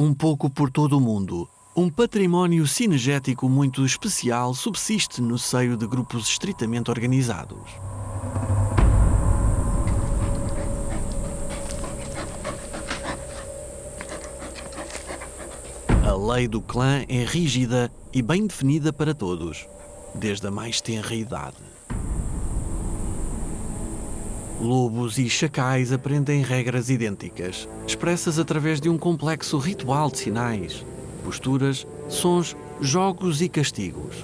Um pouco por todo o mundo, um património cinegético muito especial subsiste no seio de grupos estritamente organizados. A lei do clã é rígida e bem definida para todos, desde a mais tenra idade. Lobos e chacais aprendem regras idênticas, expressas através de um complexo ritual de sinais, posturas, sons, jogos e castigos.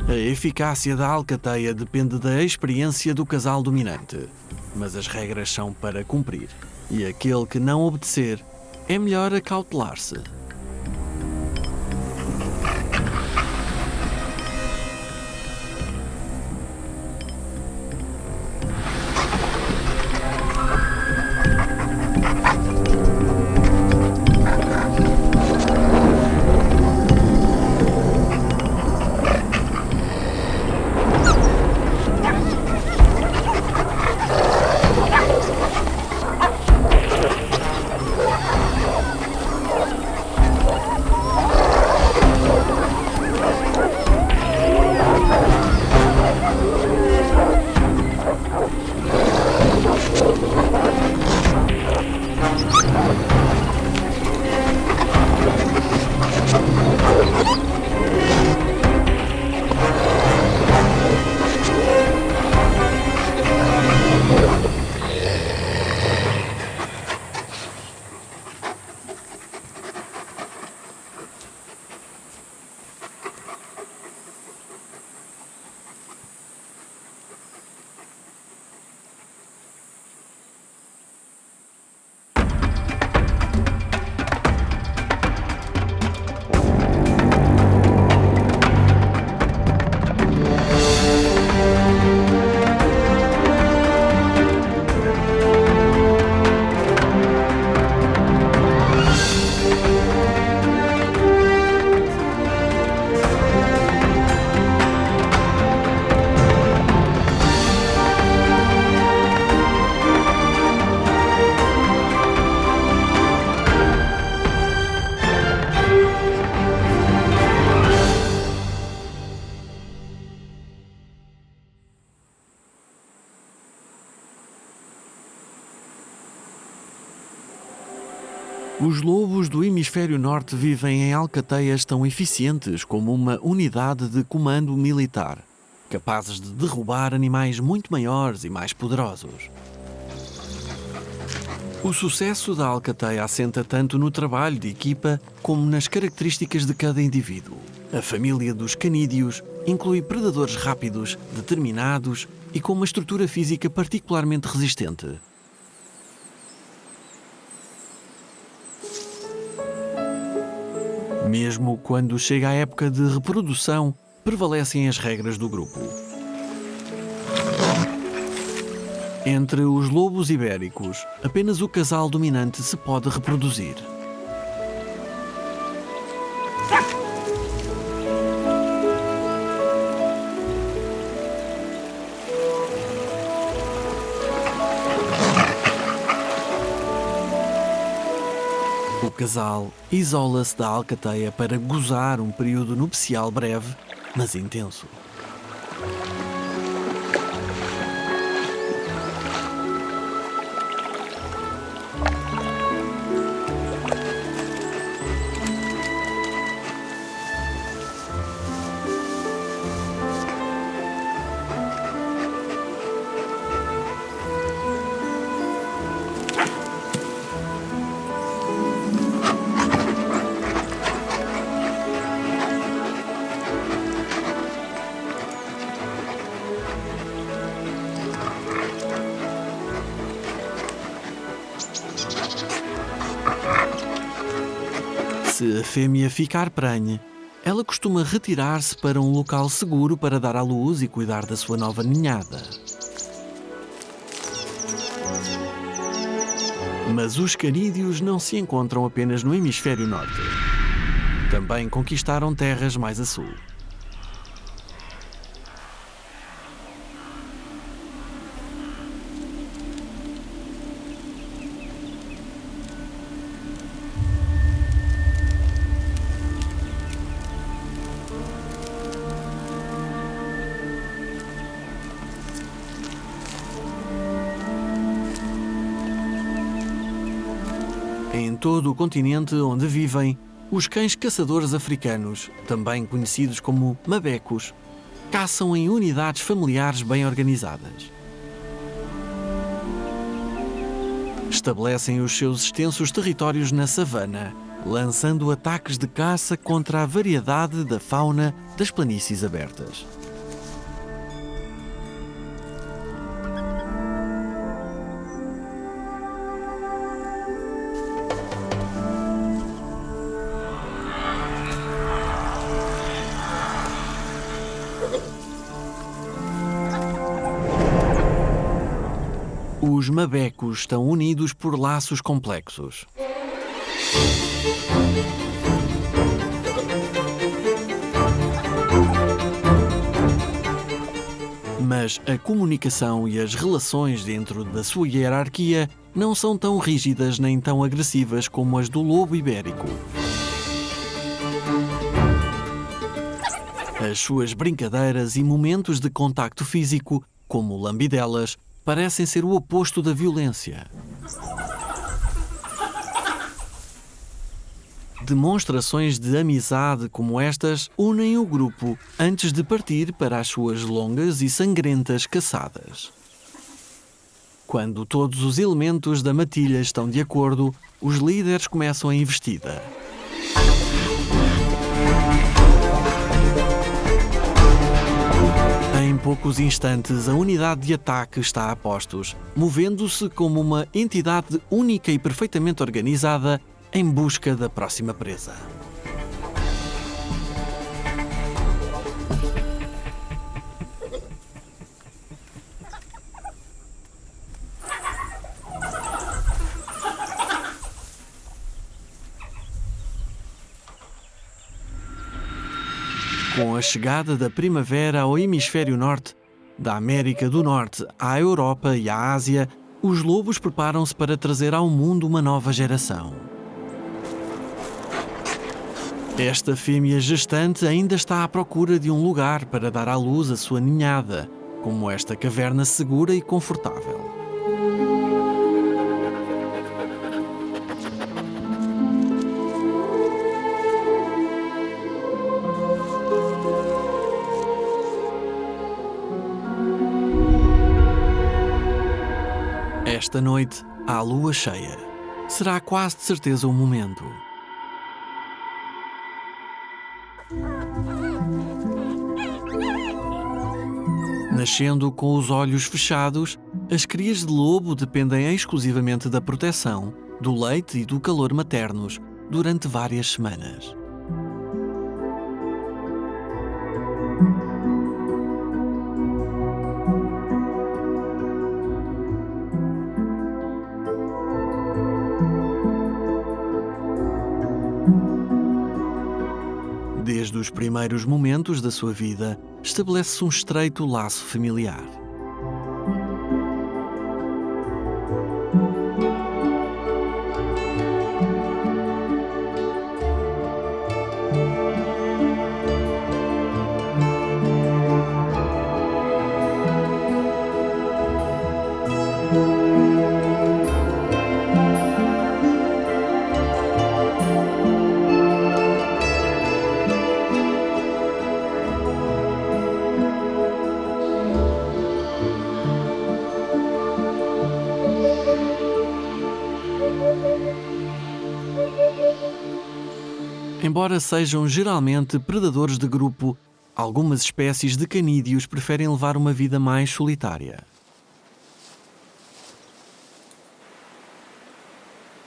A eficácia da alcateia depende da experiência do casal dominante, mas as regras são para cumprir, e aquele que não obedecer é melhor acautelar-se. Os lobos do hemisfério norte vivem em alcateias tão eficientes como uma unidade de comando militar, capazes de derrubar animais muito maiores e mais poderosos. O sucesso da alcateia assenta tanto no trabalho de equipa como nas características de cada indivíduo. A família dos canídeos inclui predadores rápidos, determinados e com uma estrutura física particularmente resistente. Mesmo quando chega a época de reprodução, prevalecem as regras do grupo. Entre os lobos ibéricos, apenas o casal dominante se pode reproduzir. O casal isola-se da alcateia para gozar um período nupcial breve, mas intenso. Se a fêmea ficar prenhe, ela costuma retirar-se para um local seguro para dar à luz e cuidar da sua nova ninhada. Mas os canídeos não se encontram apenas no hemisfério norte. Também conquistaram terras mais a sul. todo o continente onde vivem, os cães caçadores africanos, também conhecidos como mabecos, caçam em unidades familiares bem organizadas. Estabelecem os seus extensos territórios na savana, lançando ataques de caça contra a variedade da fauna das planícies abertas. Os mabecos estão unidos por laços complexos. Mas a comunicação e as relações dentro da sua hierarquia não são tão rígidas nem tão agressivas como as do lobo ibérico. As suas brincadeiras e momentos de contacto físico, como lambidelas, parecem ser o oposto da violência. Demonstrações de amizade como estas unem o grupo antes de partir para as suas longas e sangrentas caçadas. Quando todos os elementos da matilha estão de acordo, os líderes começam a investida. Em poucos instantes, a unidade de ataque está a postos, movendo-se como uma entidade única e perfeitamente organizada em busca da próxima presa. Com a chegada da primavera ao hemisfério norte, da América do Norte à Europa e à Ásia, os lobos preparam-se para trazer ao mundo uma nova geração. Esta fêmea gestante ainda está à procura de um lugar para dar à luz a sua ninhada, como esta caverna segura e confortável. Esta noite, há lua cheia. Será quase de certeza o momento. Nascendo com os olhos fechados, as crias de lobo dependem exclusivamente da proteção, do leite e do calor maternos durante várias semanas. Desde os primeiros momentos da sua vida, estabelece-se um estreito laço familiar. Embora sejam geralmente predadores de grupo, algumas espécies de canídeos preferem levar uma vida mais solitária.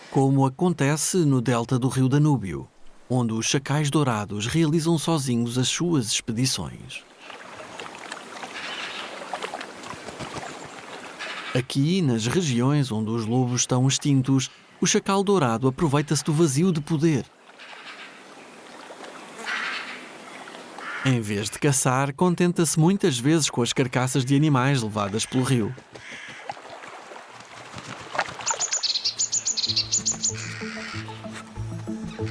Como acontece no delta do rio Danúbio, onde os chacais dourados realizam sozinhos as suas expedições. Aqui, nas regiões onde os lobos estão extintos, o chacal dourado aproveita-se do vazio de poder. Em vez de caçar, contenta-se muitas vezes com as carcaças de animais levadas pelo rio.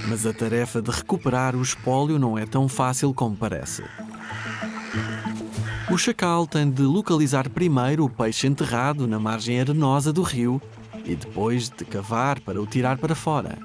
Mas a tarefa de recuperar o espólio não é tão fácil como parece. O chacal tem de localizar primeiro o peixe enterrado na margem arenosa do rio e depois de cavar para o tirar para fora.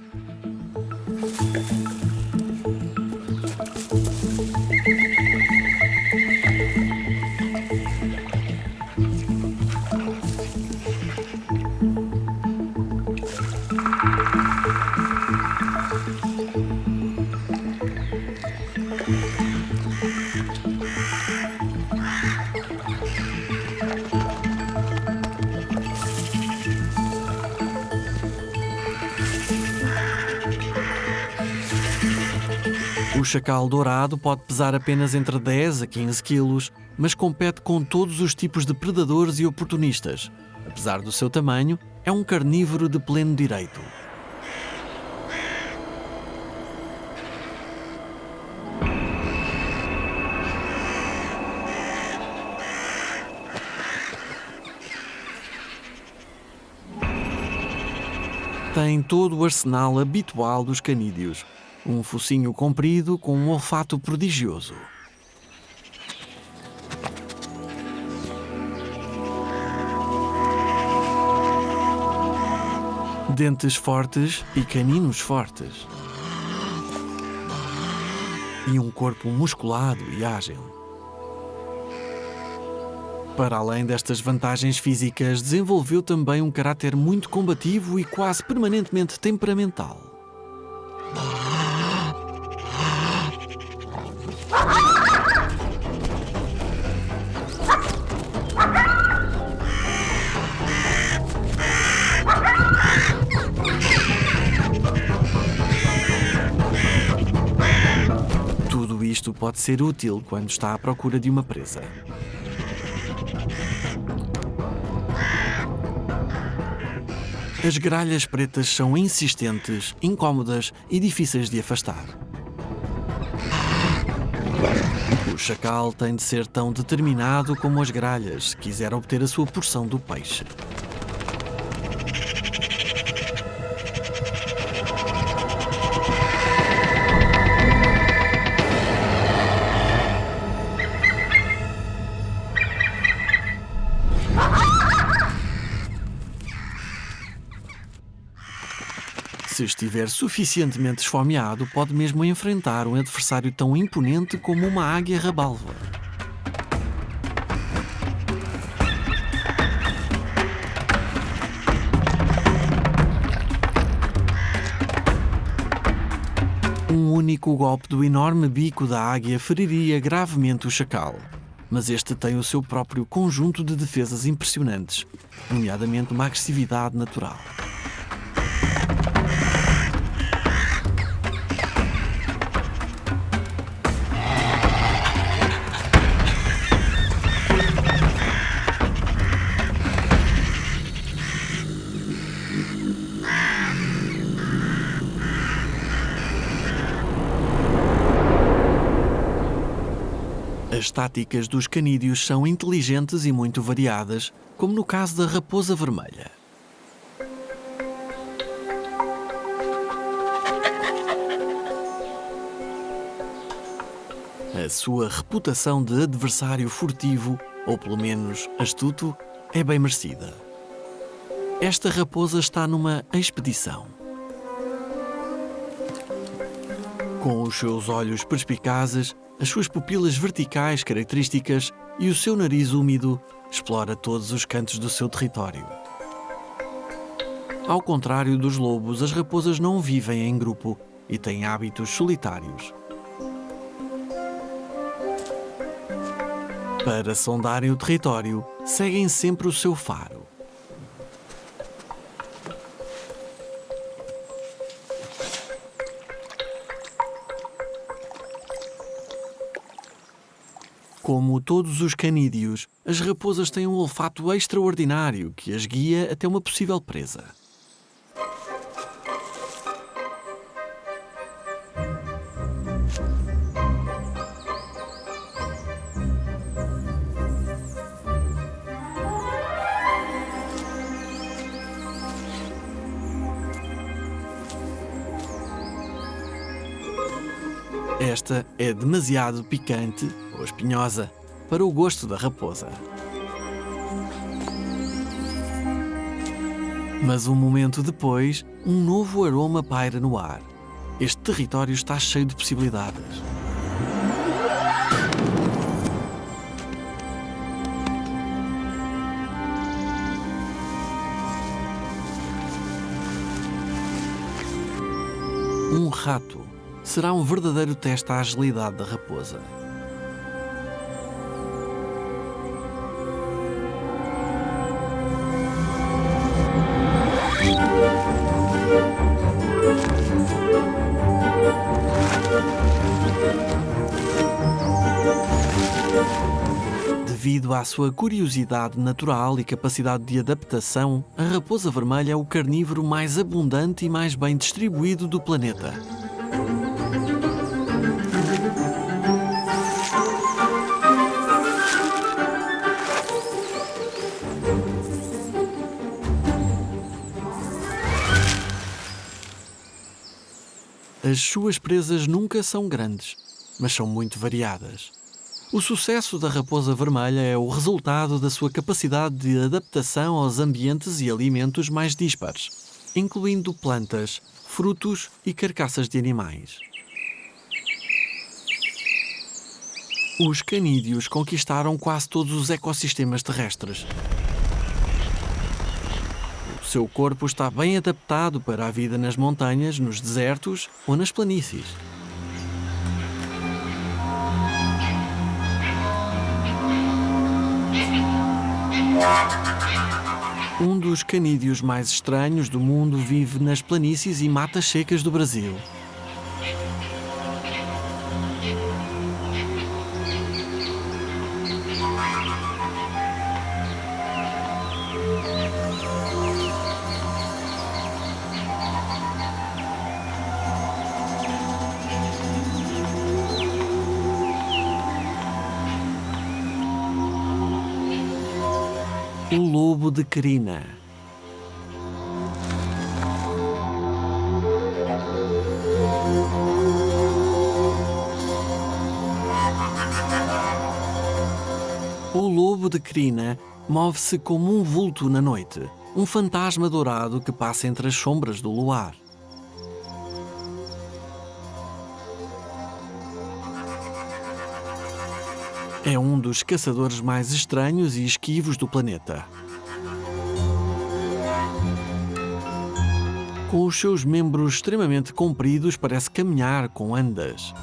O chacal dourado pode pesar apenas entre 10 a 15 quilos, mas compete com todos os tipos de predadores e oportunistas. Apesar do seu tamanho, é um carnívoro de pleno direito. Tem todo o arsenal habitual dos canídeos. Um focinho comprido com um olfato prodigioso. Dentes fortes e caninos fortes. E um corpo musculado e ágil. Para além destas vantagens físicas, desenvolveu também um caráter muito combativo e quase permanentemente temperamental. Tudo isto pode ser útil quando está à procura de uma presa. As gralhas pretas são insistentes, incômodas e difíceis de afastar. O chacal tem de ser tão determinado como as gralhas se quiser obter a sua porção do peixe. Se estiver suficientemente esfomeado, pode mesmo enfrentar um adversário tão imponente como uma águia rabalva. Um único golpe do enorme bico da águia feriria gravemente o chacal. Mas este tem o seu próprio conjunto de defesas impressionantes, nomeadamente uma agressividade natural. As táticas dos canídeos são inteligentes e muito variadas, como no caso da raposa vermelha. A sua reputação de adversário furtivo, ou pelo menos astuto, é bem merecida. Esta raposa está numa expedição. Com os seus olhos perspicazes, as suas pupilas verticais características e o seu nariz úmido, explora todos os cantos do seu território. Ao contrário dos lobos, as raposas não vivem em grupo e têm hábitos solitários. Para sondarem o território, seguem sempre o seu faro. Como todos os canídeos, as raposas têm um olfato extraordinário que as guia até uma possível presa. Esta é demasiado picante ou espinhosa para o gosto da raposa. Mas um momento depois, um novo aroma paira no ar. Este território está cheio de possibilidades. Um rato será um verdadeiro teste à agilidade da raposa. Devido à sua curiosidade natural e capacidade de adaptação, a raposa vermelha é o carnívoro mais abundante e mais bem distribuído do planeta. As suas presas nunca são grandes, mas são muito variadas. O sucesso da raposa vermelha é o resultado da sua capacidade de adaptação aos ambientes e alimentos mais díspares, incluindo plantas, frutos e carcaças de animais. Os canídeos conquistaram quase todos os ecossistemas terrestres. O seu corpo está bem adaptado para a vida nas montanhas, nos desertos ou nas planícies. Um dos canídeos mais estranhos do mundo vive nas planícies e matas secas do Brasil. O lobo de crina. O lobo de crina move-se como um vulto na noite, um fantasma dourado que passa entre as sombras do luar. É um dos caçadores mais estranhos e esquivos do planeta. Com os seus membros extremamente compridos, parece caminhar com andas.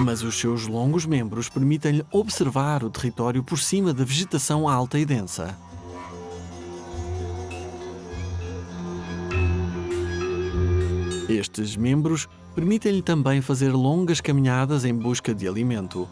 Mas os seus longos membros permitem-lhe observar o território por cima da vegetação alta e densa. Estes membros permitem-lhe também fazer longas caminhadas em busca de alimento.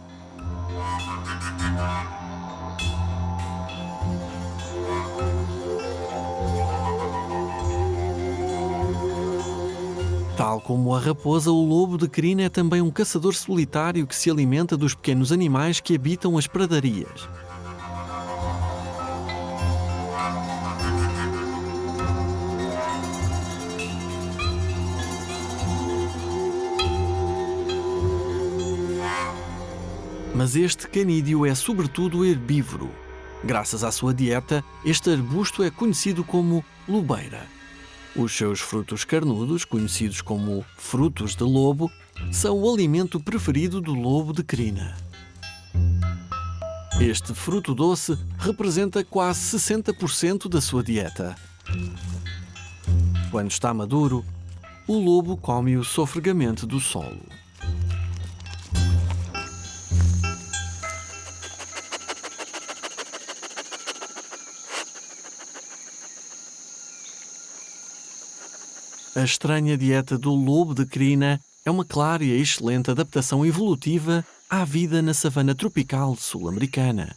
Tal como a raposa, o lobo de crina é também um caçador solitário que se alimenta dos pequenos animais que habitam as pradarias. Mas este canídeo é sobretudo herbívoro. Graças à sua dieta, este arbusto é conhecido como lobeira. Os seus frutos carnudos, conhecidos como frutos de lobo, são o alimento preferido do lobo de crina. Este fruto doce representa quase 60% da sua dieta. Quando está maduro, o lobo come-o sofregamente do solo. A estranha dieta do lobo de crina é uma clara e excelente adaptação evolutiva à vida na savana tropical sul-americana.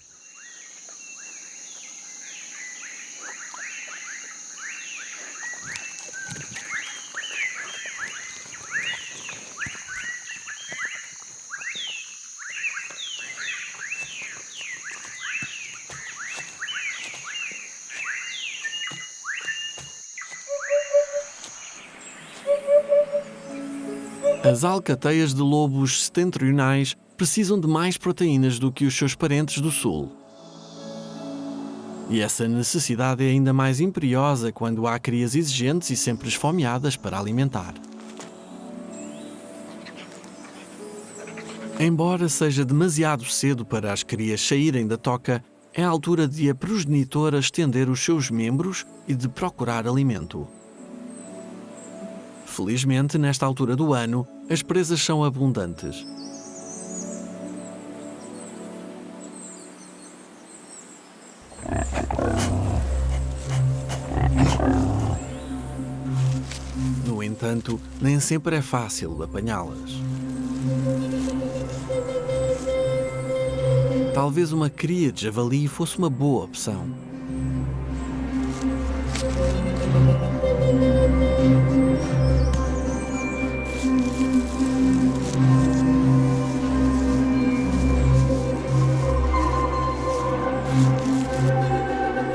As alcateias de lobos setentrionais precisam de mais proteínas do que os seus parentes do sul. E essa necessidade é ainda mais imperiosa quando há crias exigentes e sempre esfomeadas para alimentar. Embora seja demasiado cedo para as crias saírem da toca, é a altura de a progenitora estender os seus membros e de procurar alimento. Felizmente, nesta altura do ano, as presas são abundantes. No entanto, nem sempre é fácil apanhá-las. Talvez uma cria de javali fosse uma boa opção.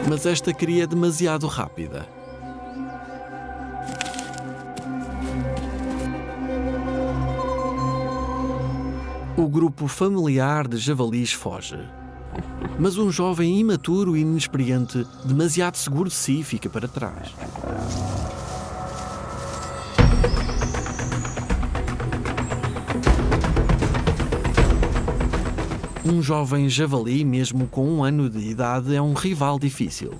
Mas esta cria é demasiado rápida. O grupo familiar de javalis foge. Mas um jovem imaturo e inexperiente, demasiado seguro de si, fica para trás. Um jovem javali, mesmo com 1 ano de idade, é um rival difícil.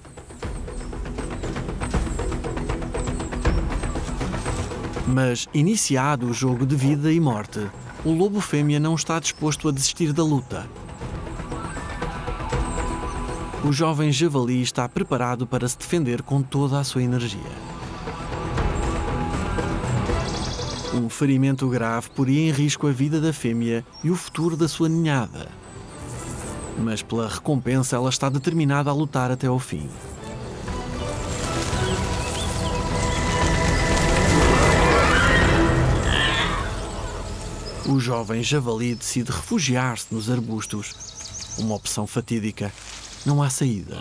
Mas, iniciado o jogo de vida e morte, o lobo fêmea não está disposto a desistir da luta. O jovem javali está preparado para se defender com toda a sua energia. Um ferimento grave poria em risco a vida da fêmea e o futuro da sua ninhada. Mas pela recompensa ela está determinada a lutar até ao fim. O jovem javali decide refugiar-se nos arbustos. Uma opção fatídica. Não há saída.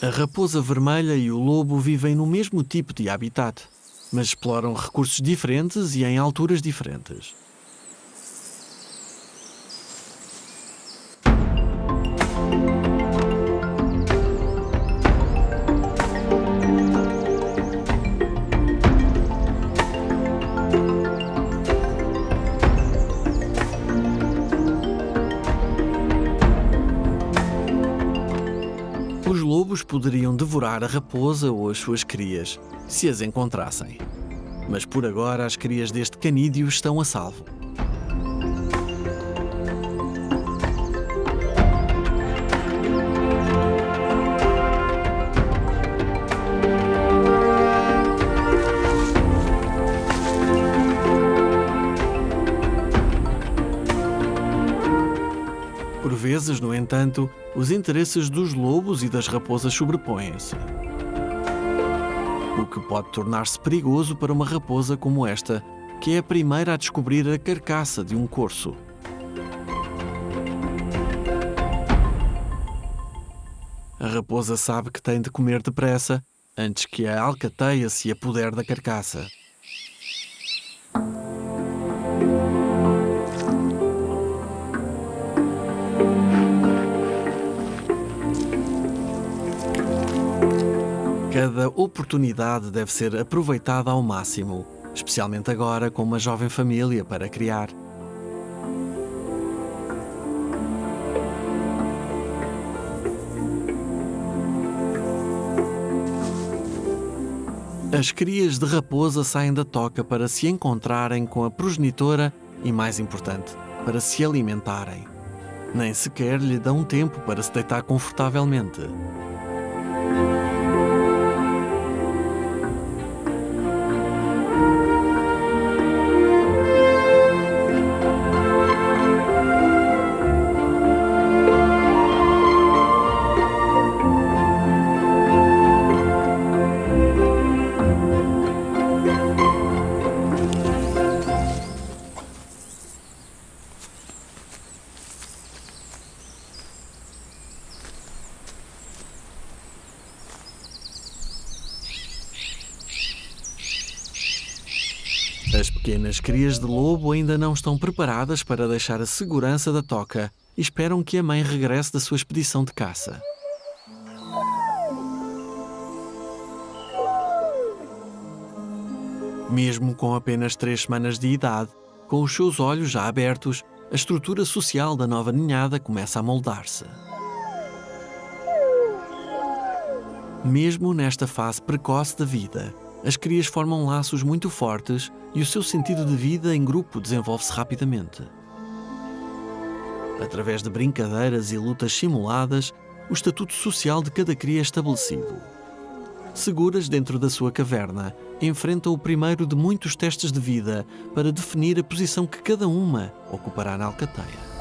A raposa vermelha e o lobo vivem no mesmo tipo de habitat, mas exploram recursos diferentes e em alturas diferentes. Os lobos poderiam devorar a raposa ou as suas crias, se as encontrassem. Mas por agora as crias deste canídeo estão a salvo. Por vezes, no entanto, os interesses dos lobos e das raposas sobrepõem-se, o que pode tornar-se perigoso para uma raposa como esta, que é a primeira a descobrir a carcaça de um corso. A raposa sabe que tem de comer depressa antes que a alcateia se apodere da carcaça. Cada oportunidade deve ser aproveitada ao máximo, especialmente agora com uma jovem família para criar. As crias de raposa saem da toca para se encontrarem com a progenitora e, mais importante, para se alimentarem. Nem sequer lhe dão tempo para se deitar confortavelmente. pequenas crias de lobo ainda não estão preparadas para deixar a segurança da toca e esperam que a mãe regresse da sua expedição de caça. Mesmo com apenas 3 semanas de idade, com os seus olhos já abertos, a estrutura social da nova ninhada começa a moldar-se. Mesmo nesta fase precoce da vida, as crias formam laços muito fortes e o seu sentido de vida em grupo desenvolve-se rapidamente. Através de brincadeiras e lutas simuladas, o estatuto social de cada cria é estabelecido. Seguras dentro da sua caverna, enfrentam o primeiro de muitos testes de vida para definir a posição que cada uma ocupará na alcateia.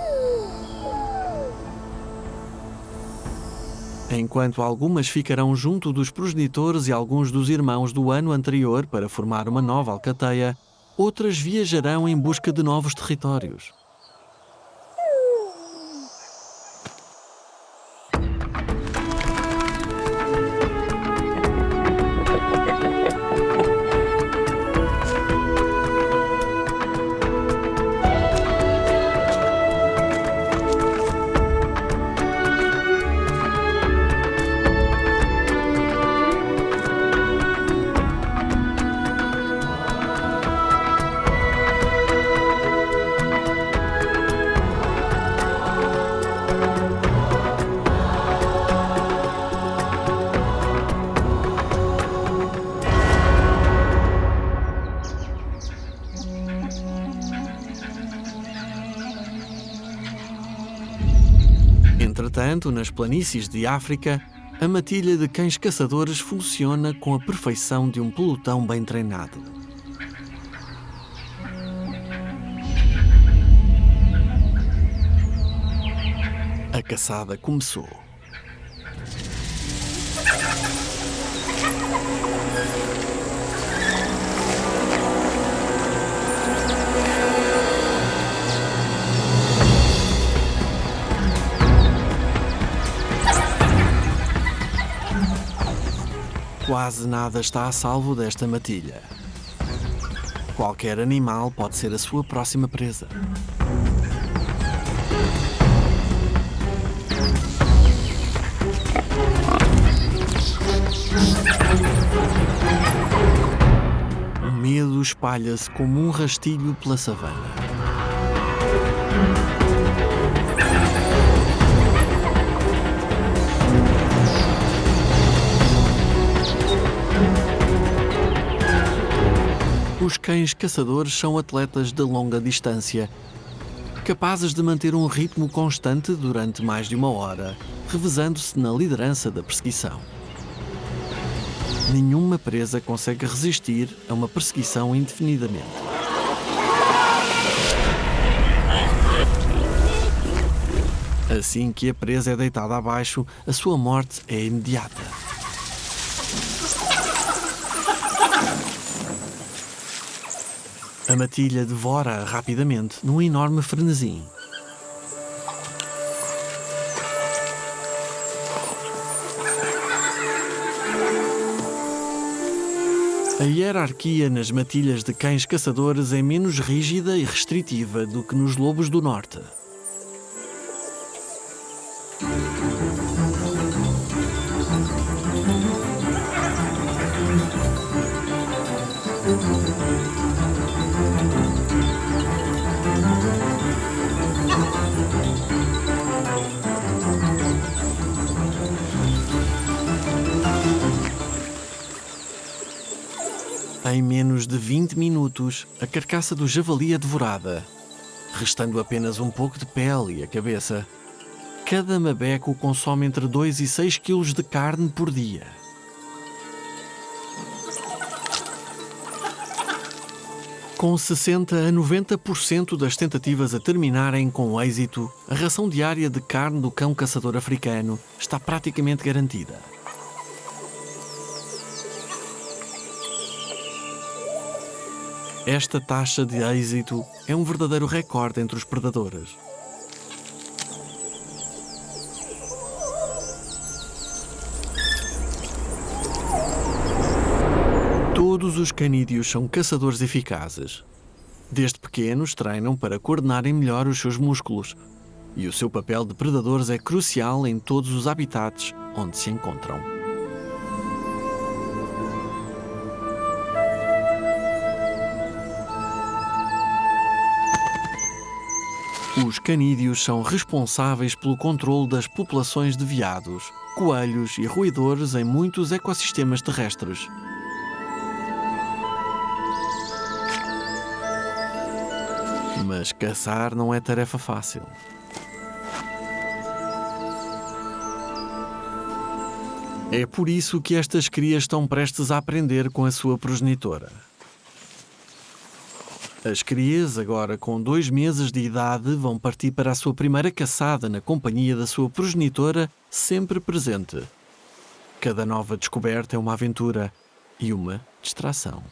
Enquanto algumas ficarão junto dos progenitores e alguns dos irmãos do ano anterior para formar uma nova alcateia, outras viajarão em busca de novos territórios. Entretanto, nas planícies de África, a matilha de cães caçadores funciona com a perfeição de um pelotão bem treinado. A caçada começou. Quase nada está a salvo desta matilha. Qualquer animal pode ser a sua próxima presa. O medo espalha-se como um rastilho pela savana. Os cães caçadores são atletas de longa distância, capazes de manter um ritmo constante durante mais de 1 hora, revezando-se na liderança da perseguição. Nenhuma presa consegue resistir a uma perseguição indefinidamente. Assim que a presa é deitada abaixo, a sua morte é imediata. A matilha devora rapidamente num enorme frenesi. A hierarquia nas matilhas de cães caçadores é menos rígida e restritiva do que nos lobos do norte. Em menos de 20 minutos, a carcaça do javali é devorada, restando apenas um pouco de pele e a cabeça. Cada mabeco consome entre 2 e 6 quilos de carne por dia. Com 60 a 90% das tentativas a terminarem com êxito, a ração diária de carne do cão caçador africano está praticamente garantida. Esta taxa de êxito é um verdadeiro recorde entre os predadores. Todos os canídeos são caçadores eficazes. Desde pequenos treinam para coordenarem melhor os seus músculos, e o seu papel de predadores é crucial em todos os habitats onde se encontram. Os canídeos são responsáveis pelo controle das populações de veados, coelhos e roedores em muitos ecossistemas terrestres. Mas caçar não é tarefa fácil. É por isso que estas crias estão prestes a aprender com a sua progenitora. As crias, agora com 2 meses de idade, vão partir para a sua primeira caçada na companhia da sua progenitora, sempre presente. Cada nova descoberta é uma aventura e uma distração.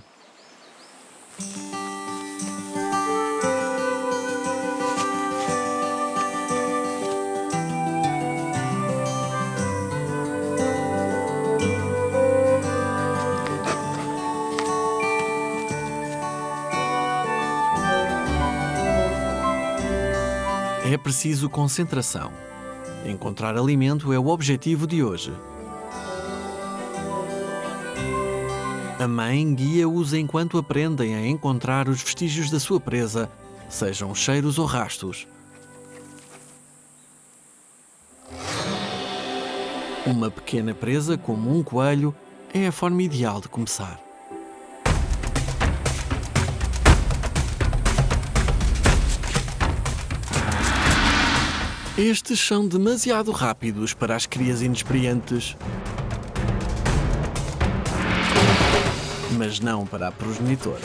É preciso concentração. Encontrar alimento é o objetivo de hoje. A mãe guia-os enquanto aprendem a encontrar os vestígios da sua presa, sejam cheiros ou rastos. Uma pequena presa, como um coelho, é a forma ideal de começar. Estes são demasiado rápidos para as crias inexperientes. Mas não para a progenitora.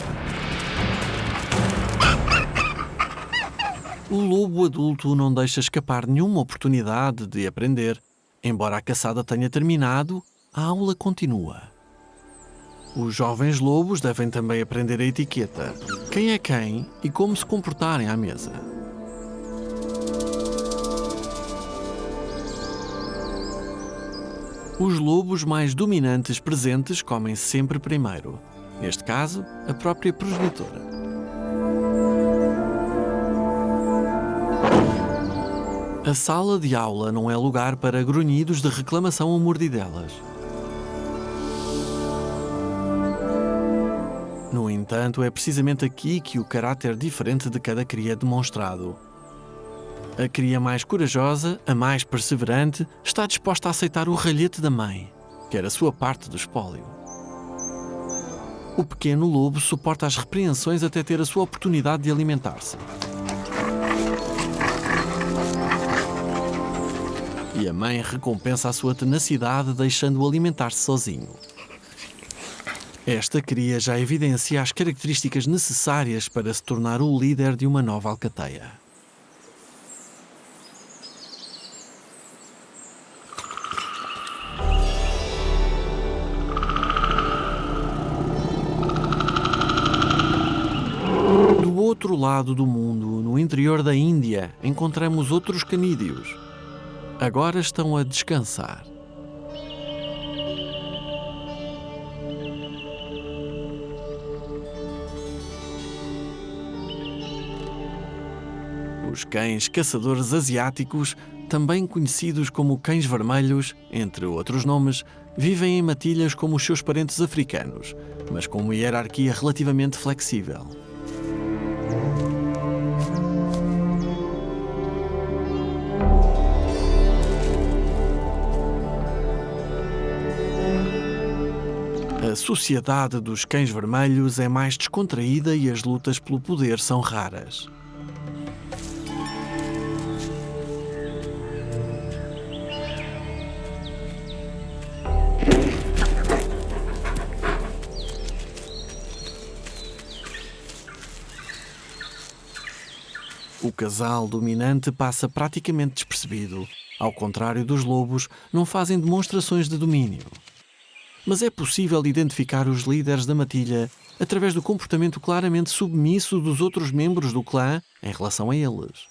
O lobo adulto não deixa escapar nenhuma oportunidade de aprender. Embora a caçada tenha terminado, a aula continua. Os jovens lobos devem também aprender a etiqueta, quem é quem e como se comportarem à mesa. Os lobos mais dominantes presentes comem sempre primeiro. Neste caso, a própria progenitora. A sala de aula não é lugar para grunhidos de reclamação ou mordidelas. No entanto, é precisamente aqui que o caráter diferente de cada cria é demonstrado. A cria mais corajosa, a mais perseverante, está disposta a aceitar o ralhete da mãe, que era a sua parte do espólio. O pequeno lobo suporta as repreensões até ter a sua oportunidade de alimentar-se. E a mãe recompensa a sua tenacidade deixando-o alimentar-se sozinho. Esta cria já evidencia as características necessárias para se tornar o líder de uma nova alcateia. Do outro lado do mundo, no interior da Índia, encontramos outros canídeos. Agora estão a descansar. Os cães caçadores asiáticos, também conhecidos como cães vermelhos, entre outros nomes, vivem em matilhas como os seus parentes africanos, mas com uma hierarquia relativamente flexível. A sociedade dos cães vermelhos é mais descontraída e as lutas pelo poder são raras. O casal dominante passa praticamente despercebido. Ao contrário dos lobos, não fazem demonstrações de domínio. Mas é possível identificar os líderes da matilha através do comportamento claramente submisso dos outros membros do clã em relação a eles.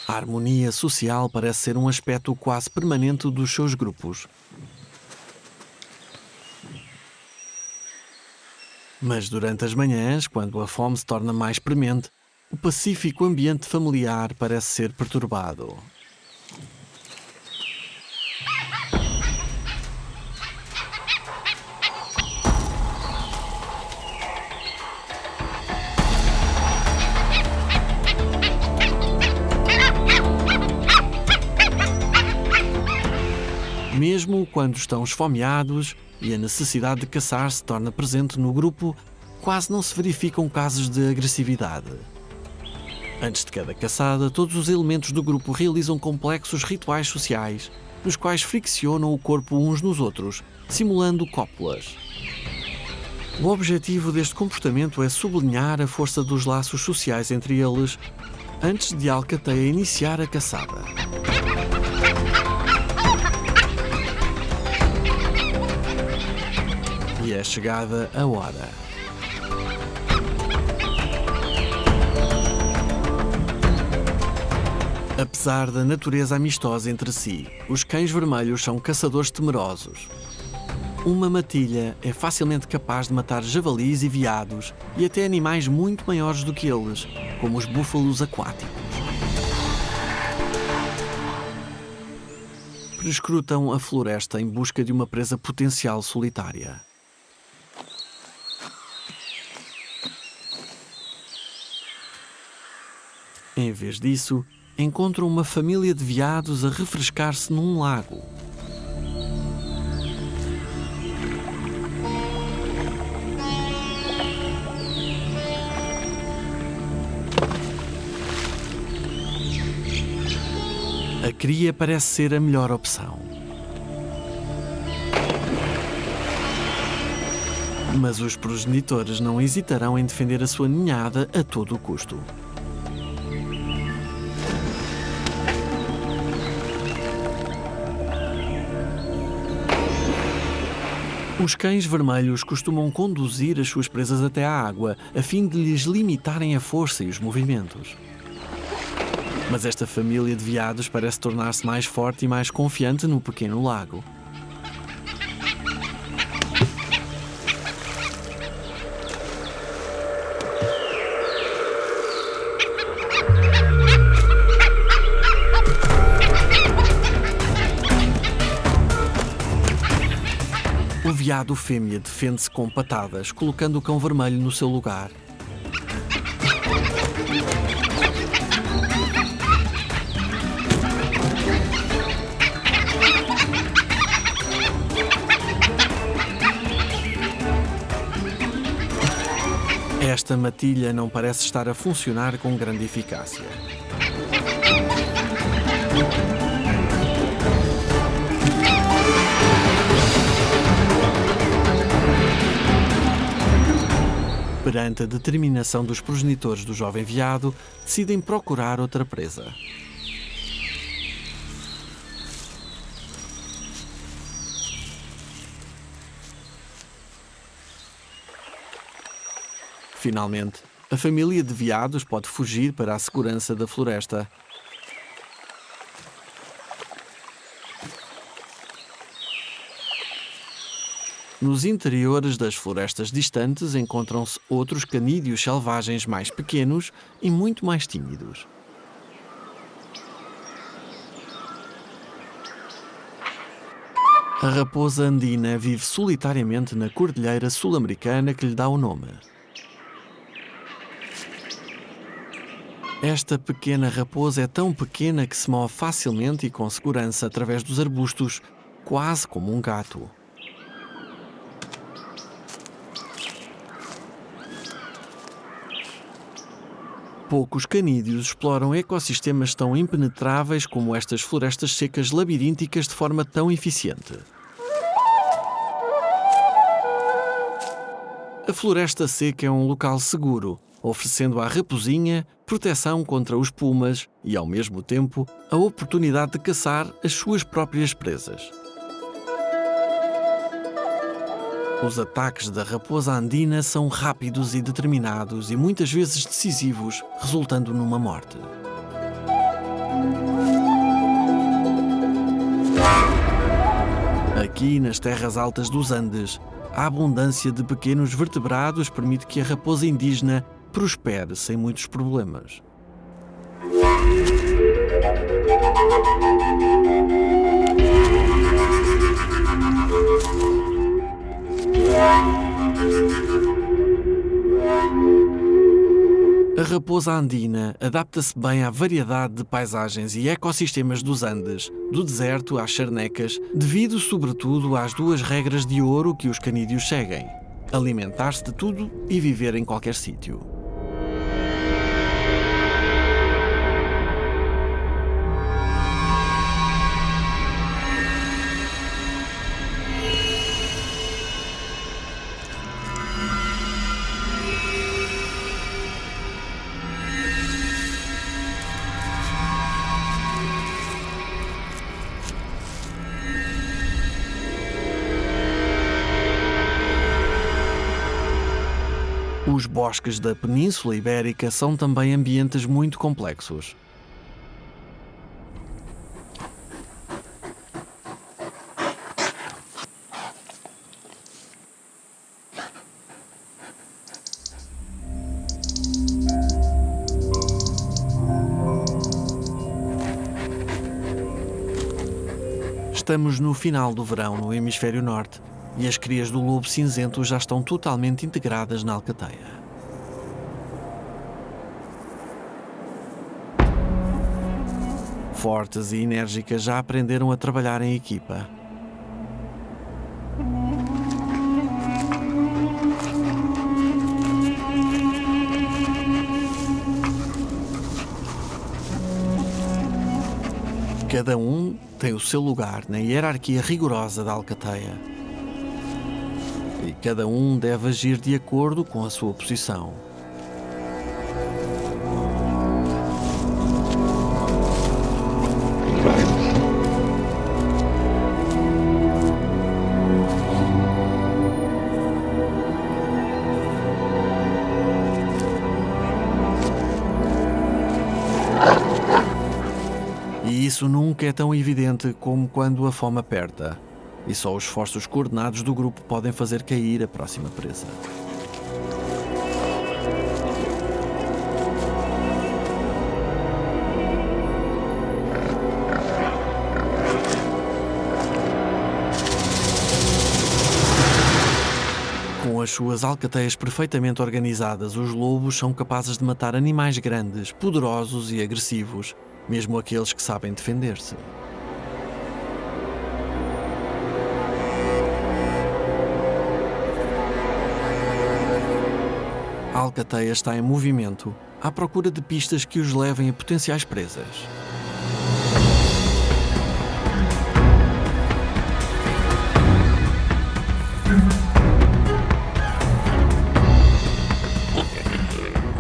A harmonia social parece ser um aspecto quase permanente dos seus grupos. Mas durante as manhãs, quando a fome se torna mais premente, o pacífico ambiente familiar parece ser perturbado. Mesmo quando estão esfomeados e a necessidade de caçar se torna presente no grupo, quase não se verificam casos de agressividade. Antes de cada caçada, todos os elementos do grupo realizam complexos rituais sociais, nos quais friccionam o corpo uns nos outros, simulando cópulas. O objetivo deste comportamento é sublinhar a força dos laços sociais entre eles, antes de a alcateia iniciar a caçada. E é chegada a hora. Apesar da natureza amistosa entre si, os cães vermelhos são caçadores temerosos. Uma matilha é facilmente capaz de matar javalis e veados e até animais muito maiores do que eles, como os búfalos aquáticos. Prescrutam a floresta em busca de uma presa potencial solitária. Em vez disso, encontram uma família de veados a refrescar-se num lago. A cria parece ser a melhor opção. Mas os progenitores não hesitarão em defender a sua ninhada a todo o custo. Os cães vermelhos costumam conduzir as suas presas até à água, a fim de lhes limitarem a força e os movimentos. Mas esta família de veados parece tornar-se mais forte e mais confiante no pequeno lago. O veado fêmea defende-se com patadas, colocando o cão vermelho no seu lugar. Esta matilha não parece estar a funcionar com grande eficácia. Perante a determinação dos progenitores do jovem veado, decidem procurar outra presa. Finalmente, a família de veados pode fugir para a segurança da floresta. Nos interiores das florestas distantes encontram-se outros canídeos selvagens mais pequenos e muito mais tímidos. A raposa andina vive solitariamente na cordilheira sul-americana que lhe dá o nome. Esta pequena raposa é tão pequena que se move facilmente e com segurança através dos arbustos, quase como um gato. Poucos canídeos exploram ecossistemas tão impenetráveis como estas florestas secas labirínticas de forma tão eficiente. A floresta seca é um local seguro, oferecendo à raposinha proteção contra os pumas e, ao mesmo tempo, a oportunidade de caçar as suas próprias presas. Os ataques da raposa andina são rápidos e determinados e muitas vezes decisivos, resultando numa morte. Aqui, nas terras altas dos Andes, a abundância de pequenos vertebrados permite que a raposa indígena prospere sem muitos problemas. A raposa andina adapta-se bem à variedade de paisagens e ecossistemas dos Andes, do deserto às charnecas, devido sobretudo às duas regras de ouro que os canídeos seguem: alimentar-se de tudo e viver em qualquer sítio. Os bosques da Península Ibérica são também ambientes muito complexos. Estamos no final do verão no hemisfério norte e as crias do lobo cinzento já estão totalmente integradas na alcateia. Fortes e enérgicas, já aprenderam a trabalhar em equipa. Cada um tem o seu lugar na hierarquia rigorosa da alcateia. E cada um deve agir de acordo com a sua posição. E isso nunca é tão evidente como quando a fome aperta. E só os esforços coordenados do grupo podem fazer cair a próxima presa. Com as suas alcateias perfeitamente organizadas, os lobos são capazes de matar animais grandes, poderosos e agressivos, mesmo aqueles que sabem defender-se. A alcateia está em movimento, à procura de pistas que os levem a potenciais presas.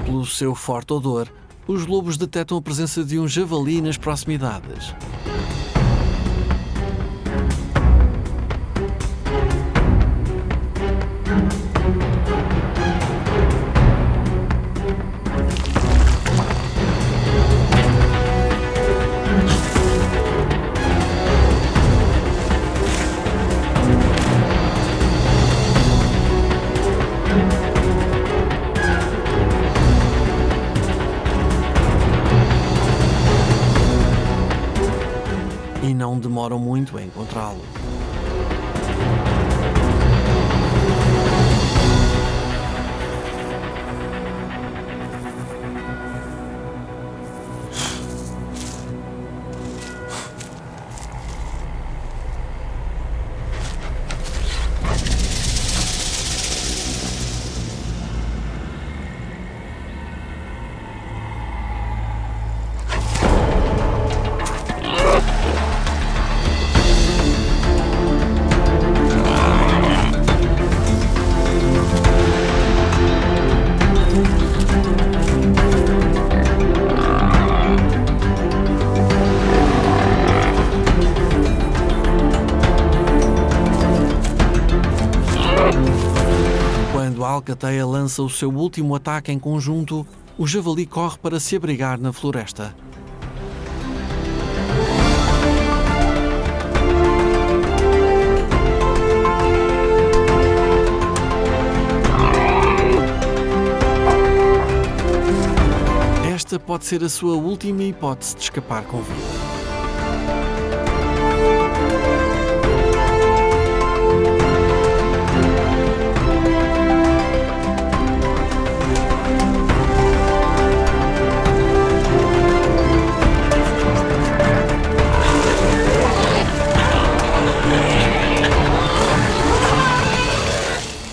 Pelo seu forte odor, os lobos detectam a presença de um javali nas proximidades. E não demoram muito a encontrá-lo. Quando a alcateia lança o seu último ataque em conjunto, o javali corre para se abrigar na floresta. pode ser a sua última hipótese de escapar com vida.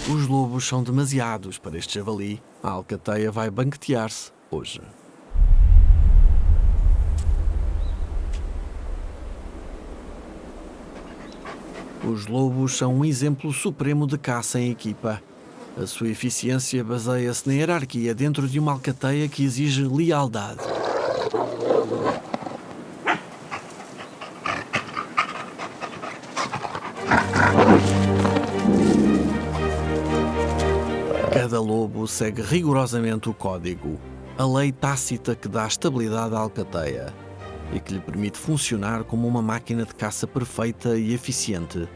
Os lobos são demasiados para este javali. A alcateia vai banquetear-se hoje. Os lobos são um exemplo supremo de caça em equipa. A sua eficiência baseia-se na hierarquia dentro de uma alcateia que exige lealdade. Cada lobo segue rigorosamente o código, a lei tácita que dá estabilidade à alcateia e que lhe permite funcionar como uma máquina de caça perfeita e eficiente,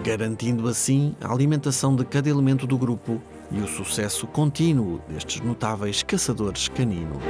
garantindo assim a alimentação de cada elemento do grupo e o sucesso contínuo destes notáveis caçadores caninos.